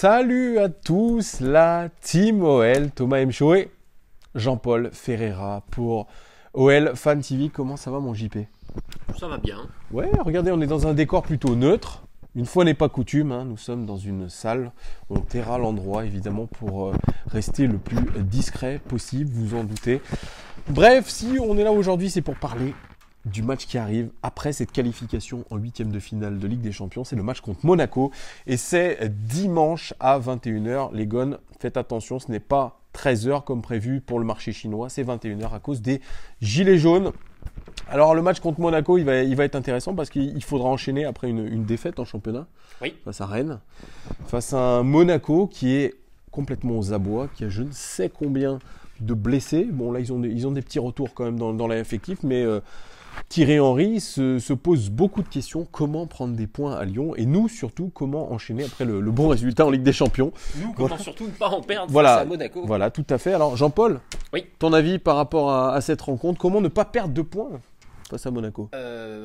Salut à tous, la team OL, Thomas Mcho et Jean-Paul Ferreira pour OL Fan TV. Comment ça va mon JP? Ça va bien. Ouais, regardez, on est dans un décor plutôt neutre. Une fois n'est pas coutume, nous sommes dans une salle. On taira l'endroit évidemment pour rester le plus discret possible, vous en doutez. Bref, si on est là aujourd'hui, c'est pour parler du match qui arrive après cette qualification en huitième de finale de Ligue des Champions. C'est le match contre Monaco et c'est dimanche à 21h. Les Gones, faites attention, ce n'est pas 13h comme prévu pour le marché chinois, c'est 21h à cause des gilets jaunes. Alors le match contre Monaco, il va être intéressant parce qu'il faudra enchaîner après une défaite en championnat face à Rennes, face à un Monaco qui est complètement aux abois, qui a je ne sais combien de blessés. Bon là ils ont des petits retours quand même dans l'effectif, mais Thierry Henry se pose beaucoup de questions. Comment prendre des points à Lyon? Et nous, surtout, comment enchaîner après le bon résultat en Ligue des Champions? Nous, comment surtout ne pas en perdre voilà, face à Monaco. Voilà, tout à fait. Alors, Jean-Paul, oui. Ton avis par rapport à cette rencontre? Comment ne pas perdre de points face à Monaco?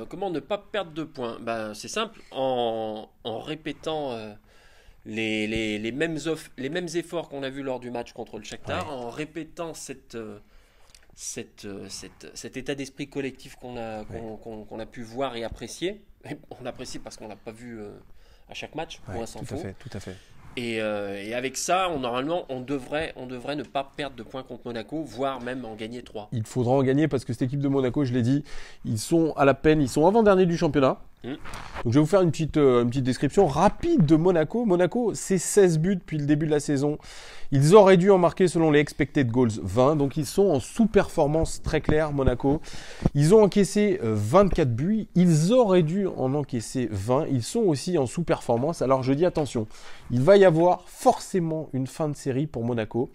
Comment ne pas perdre de points? C'est simple, en répétant les mêmes efforts qu'on a vus lors du match contre le Shakhtar, en répétant cet état d'esprit collectif qu'on a pu voir et apprécier. On apprécie parce qu'on ne l'a pas vu à chaque match, point sans faux. Tout à fait. Et avec ça, normalement, on devrait ne pas perdre de points contre Monaco, voire même en gagner 3. Il faudra en gagner parce que cette équipe de Monaco, je l'ai dit, ils sont à la peine, ils sont avant-derniers du championnat. Donc je vais vous faire une petite description rapide de Monaco. Monaco, c'est 16 buts depuis le début de la saison. Ils auraient dû en marquer selon les expected goals 20. Donc ils sont en sous-performance très claire, Monaco. Ils ont encaissé 24 buts. Ils auraient dû en encaisser 20. Ils sont aussi en sous-performance. Alors je dis attention, il va y avoir forcément une fin de série pour Monaco.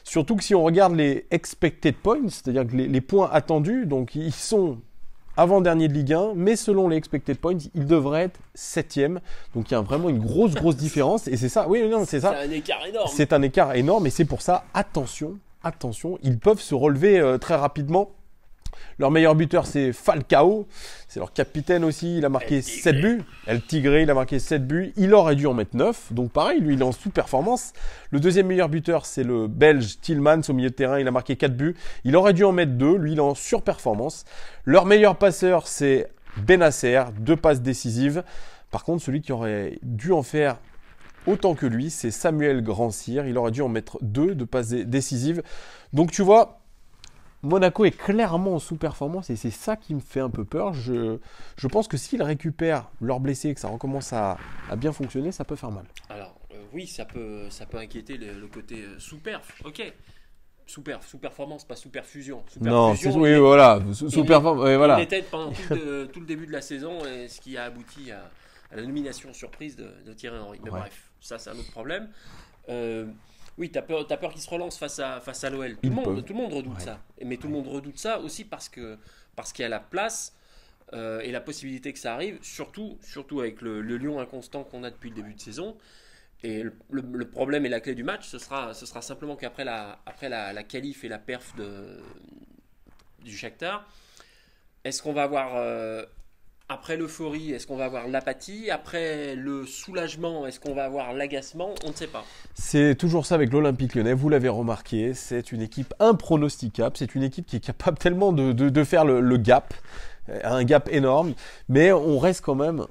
Surtout que si on regarde les expected points, c'est-à-dire que les points attendus, donc ils sont avant-dernier de Ligue 1, mais selon les expected points, il devrait être 7e. Donc il y a vraiment une grosse différence. Et c'est ça, oui, non, c'est ça. C'est un écart énorme. C'est un écart énorme et c'est pour ça, attention, ils peuvent se relever très rapidement. Leur meilleur buteur, c'est Falcao. C'est leur capitaine aussi. Il a marqué 7 buts. El Tigre, il a marqué 7 buts. Il aurait dû en mettre 9. Donc pareil, lui, il est en sous-performance. Le deuxième meilleur buteur, c'est le Belge Tielemans au milieu de terrain. Il a marqué 4 buts. Il aurait dû en mettre 2. Lui, il est en surperformance. Leur meilleur passeur, c'est Bennacer. 2 passes décisives. Par contre, celui qui aurait dû en faire autant que lui, c'est Samuel Grandsir. Il aurait dû en mettre 2 de passes décisives. Donc tu vois, Monaco est clairement en sous-performance et c'est ça qui me fait un peu peur. Je pense que s'ils récupèrent leurs blessés et que ça recommence à bien fonctionner, ça peut faire mal. Alors oui, ça peut inquiéter le côté sous-perf. Ok. Sous-performance, pas sous-perfusion. Non, c'est oui, voilà. Sous-performance, oui, voilà. Il était pendant tout le début de la saison, et ce qui a abouti à la nomination surprise de Thierry Henry. Mais bref, ça c'est un autre problème. Oui, t'as peur qu'il se relance face à l'OL. Tout le monde redoute ça. Mais tout le monde redoute ça aussi parce qu'il y a la place et la possibilité que ça arrive, surtout avec le Lyon inconstant qu'on a depuis le début de saison. Et le problème et la clé du match, ce sera simplement qu'après la qualif et la perf du Shakhtar, est-ce qu'on va avoir... après l'euphorie, est-ce qu'on va avoir l'apathie? Après le soulagement, est-ce qu'on va avoir l'agacement? On ne sait pas. C'est toujours ça avec l'Olympique Lyonnais, vous l'avez remarqué, c'est une équipe impronosticable, c'est une équipe qui est capable tellement de faire le gap, un gap énorme, mais on reste quand même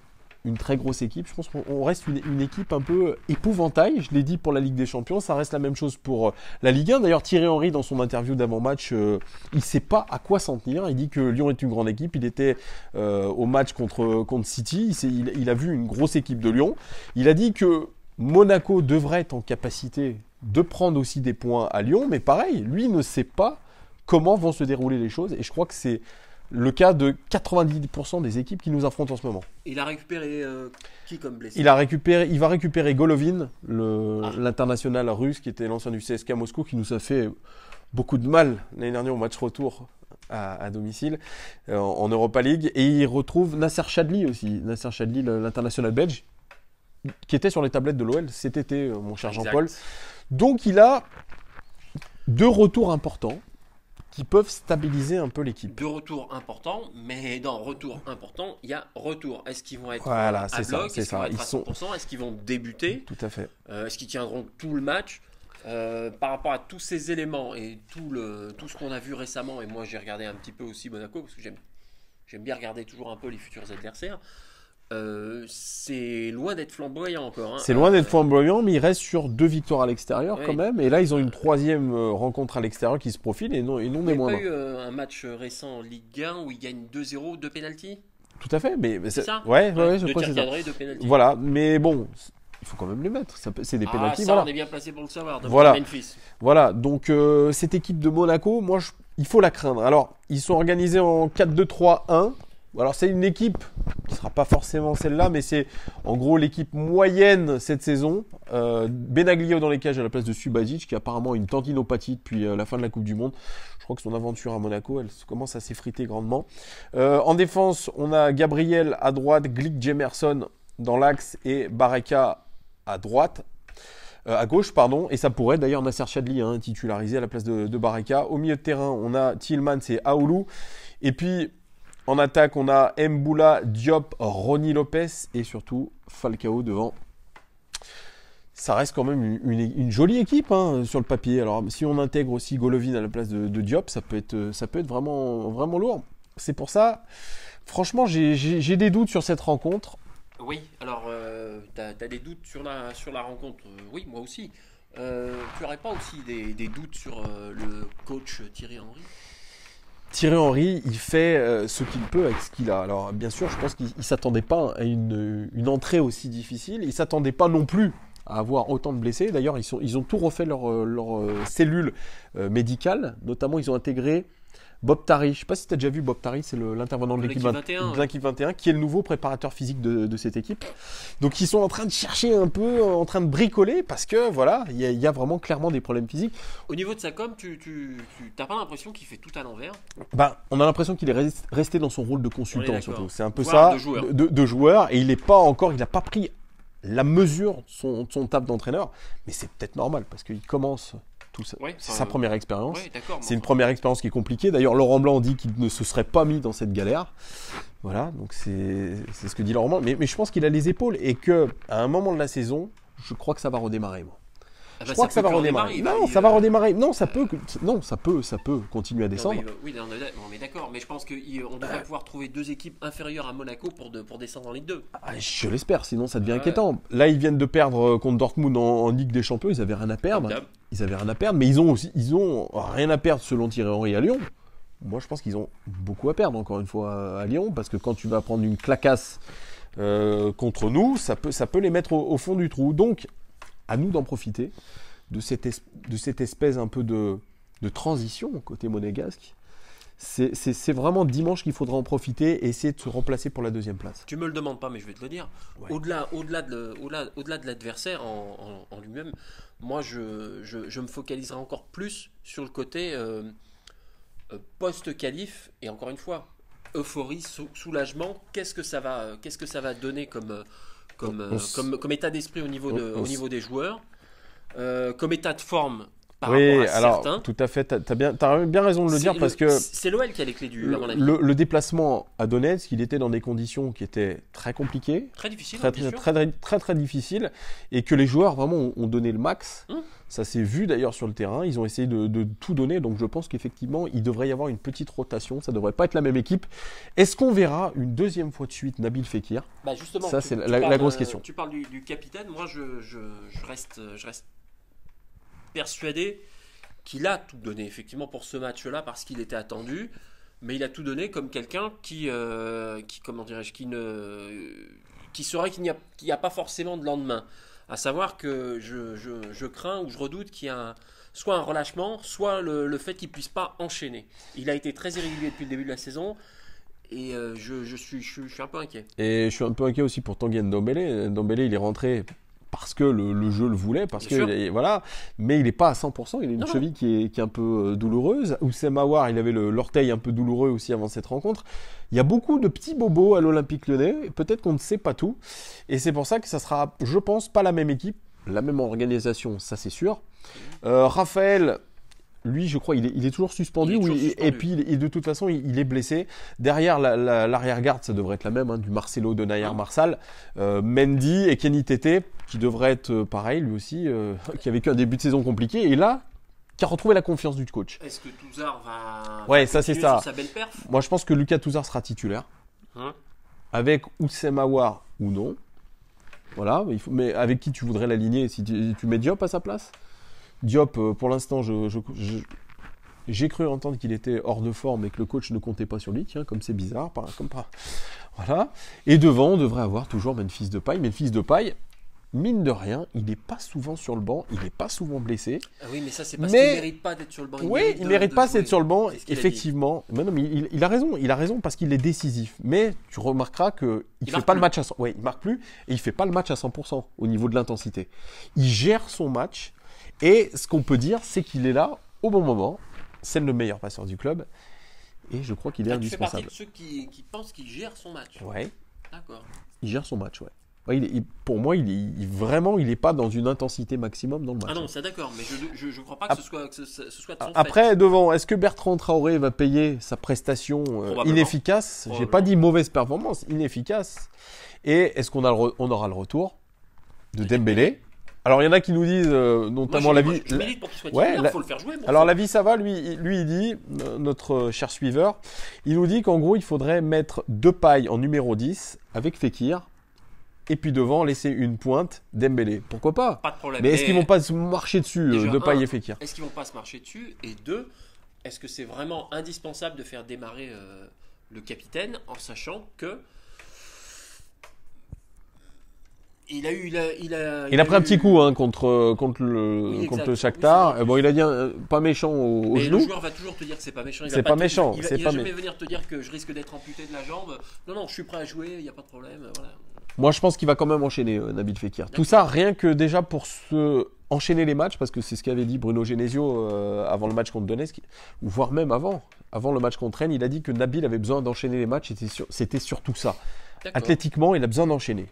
une très grosse équipe. Je pense qu'on reste une équipe un peu épouvantail. Je l'ai dit pour la Ligue des Champions, ça reste la même chose pour la Ligue 1. D'ailleurs, Thierry Henry, dans son interview d'avant-match, il ne sait pas à quoi s'en tenir. Il dit que Lyon est une grande équipe. Il était au match contre City. Il a vu une grosse équipe de Lyon. Il a dit que Monaco devrait être en capacité de prendre aussi des points à Lyon. Mais pareil, lui ne sait pas comment vont se dérouler les choses. Et je crois que c'est le cas de 90% des équipes qui nous affrontent en ce moment. Il a récupéré qui comme blessé? Il va récupérer Golovin, l'international russe qui était l'ancien du CSKA Moscou, qui nous a fait beaucoup de mal l'année dernière au match retour à domicile en Europa League. Et il retrouve Nasser Chadli aussi. Nasser Chadli, l'international belge, qui était sur les tablettes de l'OL cet été, mon cher Jean-Paul. Donc il a 2 retours importants. qui peuvent stabiliser un peu l'équipe. Deux retours importants, mais dans retour important, il y a retour. Est-ce qu'ils vont être Voilà, à c'est ça, bloc? c'est Est-ce qu'ils vont ça. être à 100%? Est-ce qu'ils vont débuter? Tout à fait. Est-ce qu'ils tiendront tout le match? Par rapport à tous ces éléments et tout ce qu'on a vu récemment, et moi j'ai regardé un petit peu aussi Monaco, parce que j'aime bien regarder toujours un peu les futurs adversaires. C'est loin d'être flamboyant encore. Hein. C'est loin d'être flamboyant, mais ils restent sur 2 victoires à l'extérieur Oui. quand même. Et là, ils ont une 3e rencontre à l'extérieur qui se profile et non des Il n'y a moindres. pas eu un match récent en Ligue 1 où ils gagnent 2-0, 2 pénaltys? Tout à fait, mais C'est ça? Ouais, je Deux crois que tirs c'est ça. cadrés, 2 pénaltys. Voilà, mais bon, il faut quand même les mettre. C'est des pénaltys, ça, voilà. on est bien placé pour le savoir. Voilà. Memphis. Voilà, donc cette équipe de Monaco, moi, il faut la craindre. Alors, ils sont organisés en 4-2-3-1. Alors, c'est une équipe qui ne sera pas forcément celle-là, mais c'est en gros l'équipe moyenne cette saison. Benaglio dans les cages à la place de Subasic, qui apparemment a une tendinopathie depuis la fin de la Coupe du Monde. Je crois que son aventure à Monaco, elle commence à s'effriter grandement. En défense, on a Gabriel à droite, Glick Jemerson dans l'axe et Baraka à droite. À gauche, pardon, et ça pourrait d'ailleurs Nasser Chadli titularisé à la place de Baraka. Au milieu de terrain, on a Tillmans et Aoulou. Et puis, en attaque, on a Mboula, Diop, Ronny Lopez et surtout Falcao devant. Ça reste quand même une jolie équipe sur le papier. Alors, si on intègre aussi Golovin à la place de Diop, ça peut être vraiment, vraiment lourd. C'est pour ça, franchement, j'ai des doutes sur cette rencontre. Oui, alors tu as des doutes sur la rencontre. Oui, moi aussi. Tu n'aurais pas aussi des doutes sur le coach Thierry Henry? Thierry Henry, il fait ce qu'il peut avec ce qu'il a. Alors bien sûr, je pense qu'il ne s'attendait pas à une entrée aussi difficile. Il ne s'attendait pas non plus à avoir autant de blessés. D'ailleurs, ils ont tout refait leur cellule médicale. Notamment, ils ont intégré Bob Tari. Je ne sais pas si tu as déjà vu Bob Tari, c'est l'intervenant de l'équipe 21, qui est le nouveau préparateur physique de cette équipe. Donc ils sont en train de chercher un peu, en train de bricoler, parce que voilà, il y a vraiment clairement des problèmes physiques. Au niveau de sa com, tu n'as pas l'impression qu'il fait tout à l'envers? On a l'impression qu'il est resté dans son rôle de consultant surtout. C'est un peu Voire ça, de joueur, et il n'a pas pris la mesure de son taf d'entraîneur, mais c'est peut-être normal, parce qu'il commence... c'est sa première expérience. C'est une première expérience qui est compliquée. D'ailleurs, Laurent Blanc dit qu'il ne se serait pas mis dans cette galère. Voilà, donc c'est ce que dit Laurent Blanc. Mais je pense qu'il a les épaules et qu'à un moment de la saison, je crois que ça va redémarrer, moi. Je crois que ça va redémarrer. Non, ça va redémarrer. Non, ça peut continuer à descendre. Oui, on est d'accord. Mais je pense qu'on devrait pouvoir trouver 2 équipes inférieures à Monaco pour descendre en Ligue 2. Je l'espère, sinon ça devient inquiétant. Là, ils viennent de perdre contre Dortmund en Ligue des Champions. Ils n'avaient rien à perdre. Mais ils ont rien à perdre selon Thierry Henry à Lyon. Moi, je pense qu'ils ont beaucoup à perdre, encore une fois, à Lyon. Parce que quand tu vas prendre une clacasse contre nous, ça peut les mettre au fond du trou. Donc, à nous d'en profiter de cette espèce un peu de transition côté monégasque. C'est vraiment dimanche qu'il faudra en profiter et essayer de se remplacer pour la 2e place. Tu me le demandes pas, mais je vais te le dire. Ouais. Au-delà de l'adversaire en lui-même, moi je me focaliserai encore plus sur le côté post-qualif, et encore une fois, euphorie, soulagement. Qu'est-ce que ça va donner comme état d'esprit au niveau des joueurs, comme état de forme par rapport à certains. Tout à fait, t'as bien raison de le dire, parce que c'est l'OL qui a les clés à mon avis. Le déplacement à Donetsk, il était dans des conditions qui étaient très compliquées, très difficiles, très difficiles, et que les joueurs vraiment ont donné le max. Ça s'est vu d'ailleurs sur le terrain, ils ont essayé de tout donner, donc je pense qu'effectivement il devrait y avoir une petite rotation, ça ne devrait pas être la même équipe. Est-ce qu'on verra une 2e fois de suite Nabil Fekir? Justement, ça c'est la grosse question. Tu parles du capitaine, moi je reste persuadé qu'il a tout donné effectivement pour ce match-là, parce qu'il était attendu, mais il a tout donné comme quelqu'un qui saurait qu'il n'y a pas forcément de lendemain. À savoir que je crains ou je redoute qu'il y ait soit un relâchement, soit le fait qu'il ne puisse pas enchaîner. Il a été très irrégulier depuis le début de la saison, et je suis un peu inquiet. Et je suis un peu inquiet aussi pour Tanguy Ndombele. Ndombele, il est rentré parce que le jeu le voulait, voilà, mais il n'est pas à 100%, il a une cheville qui est un peu douloureuse. Oussem Aouar, il avait l'orteil un peu douloureux aussi avant cette rencontre. Il y a beaucoup de petits bobos à l'Olympique Lyonnais, peut-être qu'on ne sait pas tout, et c'est pour ça que ça sera, je pense, pas la même équipe, la même organisation, ça c'est sûr. Raphaël, lui, je crois, il est toujours suspendu. Il est toujours et suspendu. puis, de toute façon, il est blessé. Derrière, l'arrière-garde, ça devrait être la même, hein, du Marcelo, Denayer, Marsal. Mendy et Kenny Tété, qui devrait être pareil, lui aussi, qui a vécu un début de saison compliqué. Et là, qui a retrouvé la confiance du coach. Est-ce que Touzard va Ouais, ça, c'est continuer ça. sur sa belle perf? Moi, je pense que Lucas Touzard sera titulaire. Hein? Avec Oussem Aouar ou non. Voilà, mais avec qui tu voudrais l'aligner si tu mets Diop à sa place? Diop, pour l'instant, j'ai cru entendre qu'il était hors de forme et que le coach ne comptait pas sur lui. Tiens, comme c'est bizarre. Voilà. Et devant, on devrait avoir toujours Memphis Depay. Memphis Depay, mine de rien, il n'est pas souvent sur le banc. Il n'est pas souvent blessé. Ah oui, mais ça, c'est parce qu'il ne mérite pas d'être sur le banc. Oui, il ne mérite pas d'être sur le banc, C'est ce qu'il a effectivement. Mais non, mais il a raison parce qu'il est décisif. Mais tu remarqueras qu'il ne fait marque pas le plus. match à 100%. Ouais, il marque plus et il fait pas le match à 100% au niveau de l'intensité. Il gère son match et ce qu'on peut dire, c'est qu'il est là au bon moment. C'est le meilleur passeur du club et je crois qu'il est Ah, tu fais partie indispensable. de ceux qui pensent qu'il gère son match. Ouais, D'accord. il gère son match, ouais. Ouais, pour moi, vraiment, il n'est pas dans une intensité maximum dans le match. Ah non, c'est d'accord, mais je ne crois pas que ce soit de son fait. Après, devant, est-ce que Bertrand Traoré va payer sa prestation Probablement. inefficace? J'ai pas dit mauvaise performance, inefficace. Et est-ce qu'on aura le retour de Dembélé? Alors, il y en a qui nous disent, notamment la vie. Je milite pour qu'il soit Ouais, titulaire, il faut le faire jouer. bon Alors, sang. la vie, ça va. Lui, il dit, notre cher suiveur, il nous dit qu'en gros, il faudrait mettre Depay en numéro 10 avec Fekir. Et puis devant, laisser une pointe Dembélé. Pourquoi pas? Pas de problème. Mais est-ce qu'ils vont pas se marcher dessus, déjà, Depay et Fekir? Est-ce qu'ils vont pas se marcher dessus? Et deux, est-ce que c'est vraiment indispensable de faire démarrer le capitaine en sachant que il Il a pris un petit coup hein, contre Oui, le exact. Shakhtar. Oui, c'est vrai. Bon, il a dit pas méchant au mais le genou. joueur va toujours te dire que c'est pas méchant. Il C'est va pas te- méchant, Il va, c'est il va pas jamais venir te dire que je risque d'être amputé de la jambe. Non, je suis prêt à jouer, il n'y a pas de problème. Voilà. Moi, je pense qu'il va quand même enchaîner Nabil Fekir. Tout ça, rien que déjà pour enchaîner les matchs, parce que c'est ce qu'avait dit Bruno Genesio avant le match contre Donetsk, ou voire même avant le match contre Rennes, il a dit que Nabil avait besoin d'enchaîner les matchs. C'était surtout ça. D'accord. Athlétiquement, il a besoin d'enchaîner.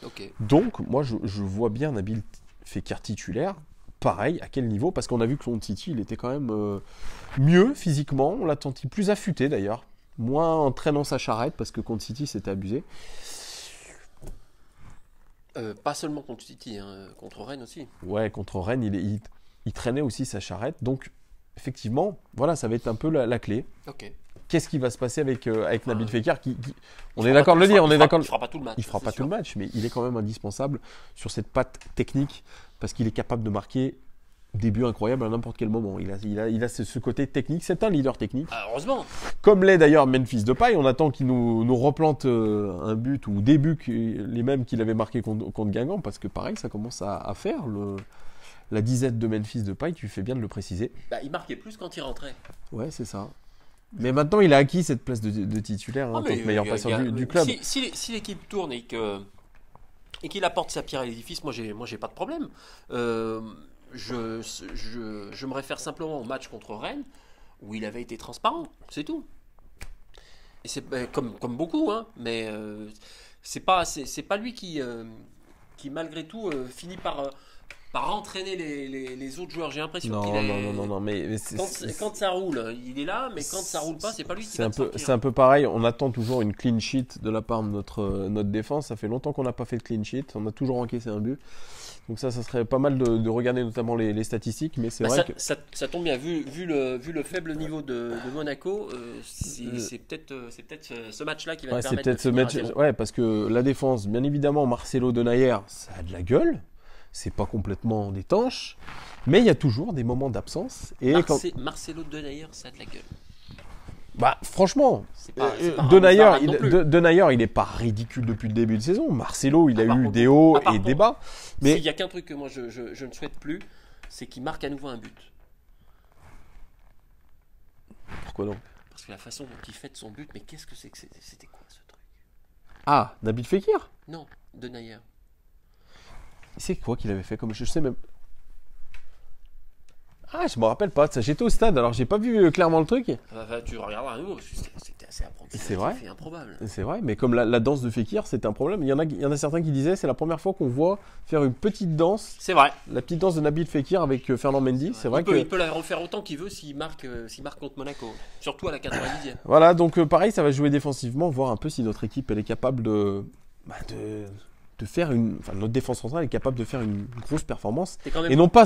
Ok. Donc, moi, je vois bien Nabil Fekir titulaire. Pareil, à quel niveau? Parce qu'on a vu que son City, il était quand même mieux physiquement. On l'a senti plus affûté d'ailleurs. Moins en traînant sa charrette, parce que contre City, c'était abusé. Pas seulement contre City, hein, contre Rennes aussi. Ouais, contre Rennes, il traînait aussi sa charrette. Donc, effectivement, voilà, ça va être un peu la clé. Ok. Qu'est-ce qui va se passer avec Nabil Fekir On Il est fera d'accord pas- de le il dire, fera- on est il fera- d'accord. Il fera pas tout le match. Il fera c'est pas tout sûr. le match, mais il est quand même indispensable sur cette patte technique parce qu'il est capable de marquer des buts incroyables à n'importe quel moment. Il a ce côté technique, c'est un leader technique. Ah, heureusement. Comme l'est d'ailleurs Memphis Depay, on attend qu'il nous replante un but ou des buts les mêmes qu'il avait marqués contre Guingamp parce que pareil, ça commence à faire la disette de Memphis Depay, tu fais bien de le préciser. Bah, il marquait plus quand il rentrait. Ouais, c'est ça. Mais maintenant, il a acquis cette place de titulaire en tant que meilleur passeur du club. Si l'équipe tourne et qu'il apporte sa pierre à l'édifice, moi j'ai pas de problème. Je me réfère simplement au match contre Rennes où il avait été transparent, c'est tout. Et c'est comme beaucoup, hein, mais c'est pas lui qui malgré tout finit par entraîner les autres joueurs. J'ai l'impression qu'il est. Non, mais Quand ça roule, il est là, mais quand ça roule pas, c'est pas lui qui va te sortir. C'est un peu pareil. On attend toujours une clean sheet de la part de notre défense. Ça fait longtemps qu'on n'a pas fait de clean sheet. On a toujours encaissé un but. Donc ça serait pas mal de regarder notamment les statistiques. Mais c'est vrai que ça tombe bien. Vu le faible niveau de Monaco, c'est peut-être ce match-là qui va te c'est permettre peut-être de ce finir à match. zéro. Ouais, parce que la défense, bien évidemment, Marcelo Denayer, ça a de la gueule. C'est pas complètement étanche, mais il y a toujours des moments d'absence. Et Marcelo Denayer, ça a de la gueule. Bah, franchement, C'est pas Denayer, non plus. Denayer, il n'est pas ridicule depuis le début de saison. Marcelo, il a par eu contre- des hauts par et contre, des bas. Mais Il y a qu'un truc que moi je ne souhaite plus, c'est qu'il marque à nouveau un but. pourquoi donc? Parce que la façon dont il fait de son but, mais qu'est-ce que c'est que c'était quoi ce truc? Ah, Nabil Fekir? Non, Denayer. C'est quoi qu'il avait fait comme je sais même. Ah, je me rappelle pas de ça. J'étais au stade, alors j'ai pas vu clairement le truc. Tu regarderas à nouveau, parce que c'était assez C'est vrai. improbable. C'est vrai, mais comme la danse de Fekir, c'était un problème. Il y en a certains qui disaient c'est la première fois qu'on voit faire une petite danse. C'est vrai. La petite danse de Nabil Fekir avec Fernand Mendy. C'est vrai il peut la refaire autant qu'il veut s'il marque contre Monaco. Surtout à la 90e. Voilà, donc pareil, ça va jouer défensivement, voir un peu si notre équipe elle est capable de faire une. Enfin, notre défense centrale est capable de faire une grosse performance. Et non pas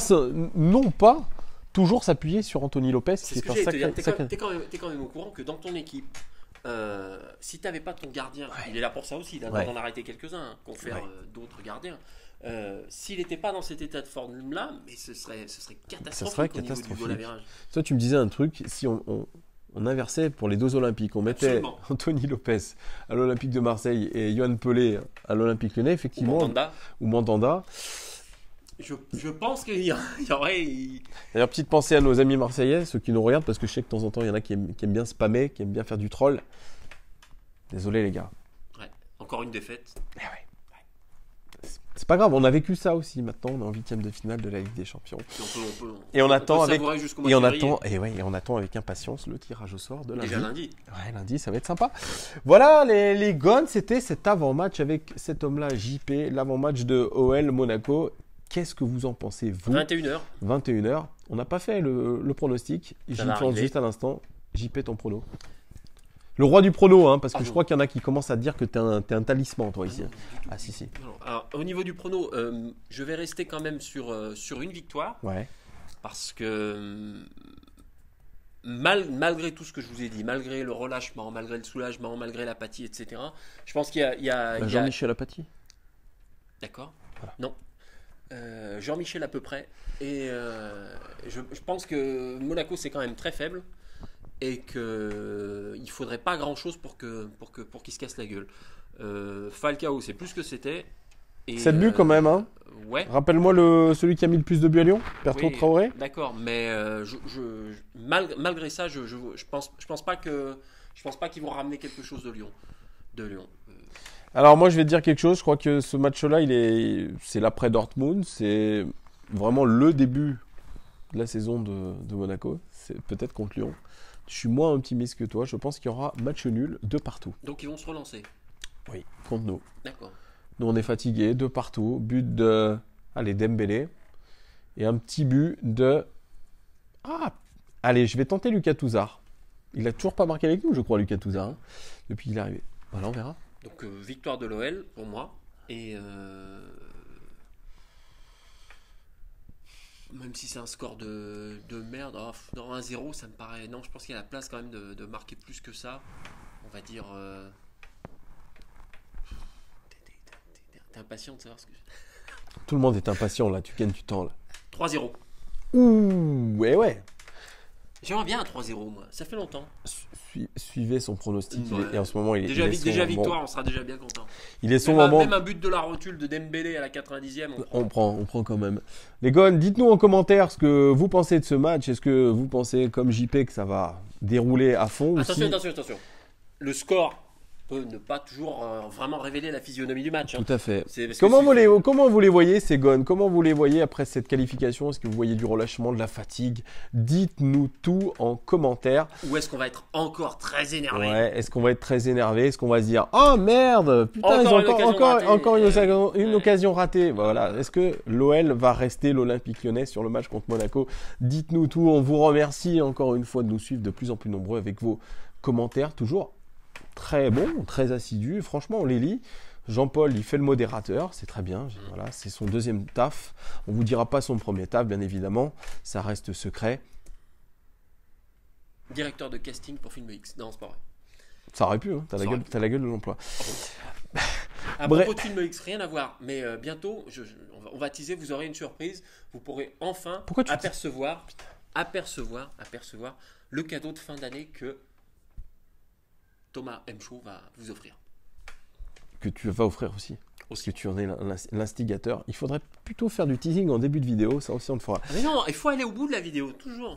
toujours s'appuyer sur Anthony Lopez. C'est ce que j'allais te dire. T'es quand même au courant que dans ton équipe, si tu n'avais pas ton gardien, il est là pour ça aussi, il a d'en arrêter quelques-uns, confère d'autres gardiens. S'il n'était pas dans cet état de forme-là, mais ce serait catastrophique au niveau du goal average. Toi, tu me disais un truc, si on inversait pour les deux Olympiques, on mettait Absolument. Anthony Lopez à l'Olympique de Marseille et Yoann Pelé à l'Olympique Lyonnais, effectivement, ou Mandanda. Je pense qu'il y aurait. D'ailleurs, petite pensée à nos amis marseillais, ceux qui nous regardent, parce que je sais que de temps en temps, il y en a qui aiment bien spammer, qui aiment bien faire du troll. Désolé, les gars. Ouais, encore une défaite. C'est pas grave, on a vécu ça aussi. Maintenant, on est en 8e de finale de la Ligue des Champions. Et on attend avec impatience le tirage au sort de lundi. Déjà lundi. Ouais, lundi, ça va être sympa. Voilà, les Gones, c'était cet avant-match avec cet homme-là, JP, l'avant-match de OL Monaco. Qu'est-ce que vous en pensez, vous ? 21h. On n'a pas fait le pronostic. J'y pense juste à l'instant. JP, ton prono. Le roi du prono, parce que je crois qu'il y en a qui commencent à dire que t'es un talisman, toi, ici. Ah, si. Alors, au niveau du prono, je vais rester quand même sur une victoire. Ouais. Parce que malgré tout ce que je vous ai dit, malgré le relâchement, malgré le soulagement, malgré l'apathie, etc., je pense qu'il y a Jean-Michel Apathy. D'accord. Voilà. Non. Jean-Michel à peu près. Et je pense que Monaco, c'est quand même très faible. Et qu'il ne faudrait pas grand-chose pour qu'il se casse la gueule. Falcao, c'est plus que c'était. 7 buts quand même, hein. Ouais. Rappelle-moi celui qui a mis le plus de buts à Lyon, Bertrand Traoré. D'accord, mais malgré ça, je pense pas qu'ils vont ramener quelque chose de Lyon. Alors moi, je vais te dire quelque chose. Je crois que ce match-là, c'est l'après Dortmund. C'est vraiment le début de la saison de Monaco. C'est peut-être contre Lyon. Je suis moins optimiste que toi. Je pense qu'il y aura match nul de partout. Donc ils vont se relancer. Oui, contre nous. D'accord. Nous, on est fatigués, de partout. But de Dembélé. Et un petit but de... Allez, je vais tenter Lucas Touzard. Il n'a toujours pas marqué avec nous, je crois, Lucas Touzard, depuis qu'il est arrivé. Voilà, on verra. Donc, victoire de l'OL, pour moi. Et même si c'est un score de merde, dans 1-0, ça me paraît... Non, je pense qu'il y a la place quand même de marquer plus que ça. On va dire... T'es impatient de savoir ce que... Tout le monde est impatient là, tu gagnes du temps là. 3-0. Ouh, ouais. J'aimerais bien un 3-0 moi, ça fait longtemps. Suivez son pronostic, et en ce moment il est déjà victoire, on sera déjà bien content. Il est son moment. Même un but de la rotule de Dembélé à la 90e. On prend quand même. Les gars, dites-nous en commentaire ce que vous pensez de ce match. Est-ce que vous pensez comme JP que ça va dérouler à fond? Attention. Le score peut ne pas toujours vraiment révéler la physionomie du match. Tout à fait. Comment vous les voyez, ces gones? Comment vous les voyez après cette qualification? Est-ce que vous voyez du relâchement, de la fatigue? Dites-nous tout en commentaire. Ou est-ce qu'on va être encore très énervé? Ouais, est-ce qu'on va être très énervé? Est-ce qu'on va se dire « Oh merde, putain, encore une occasion ratée ». Voilà. Est-ce que l'OL va rester l'Olympique Lyonnais sur le match contre Monaco? Dites-nous tout. On vous remercie encore une fois de nous suivre de plus en plus nombreux avec vos commentaires, toujours très bon, très assidu. Franchement, on les lit. Jean-Paul, il fait le modérateur, c'est très bien. Voilà, c'est son deuxième taf. On vous dira pas son premier taf, bien évidemment. Ça reste secret. Directeur de casting pour Film X. Non, c'est pas vrai. Ça aurait pu, hein. T'as la gueule de l'emploi. À propos de Film X, rien à voir. Mais bientôt, on va teaser, vous aurez une surprise. Vous pourrez enfin apercevoir le cadeau de fin d'année que Thomas M. Chaud va vous offrir. Que tu vas offrir aussi. Parce que tu en es l'instigateur. Il faudrait plutôt faire du teasing en début de vidéo. Ça aussi, on le fera. Mais non, il faut aller au bout de la vidéo, toujours.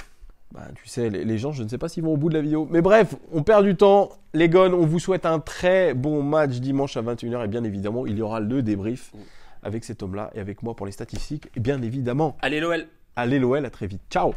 Tu sais, les gens, je ne sais pas s'ils vont au bout de la vidéo. Mais bref, on perd du temps. Les gones, on vous souhaite un très bon match dimanche à 21h. Et bien évidemment, il y aura le débrief avec cet homme-là et avec moi pour les statistiques. Et bien évidemment. Allez l'OL. Allez l'OL, à très vite. Ciao.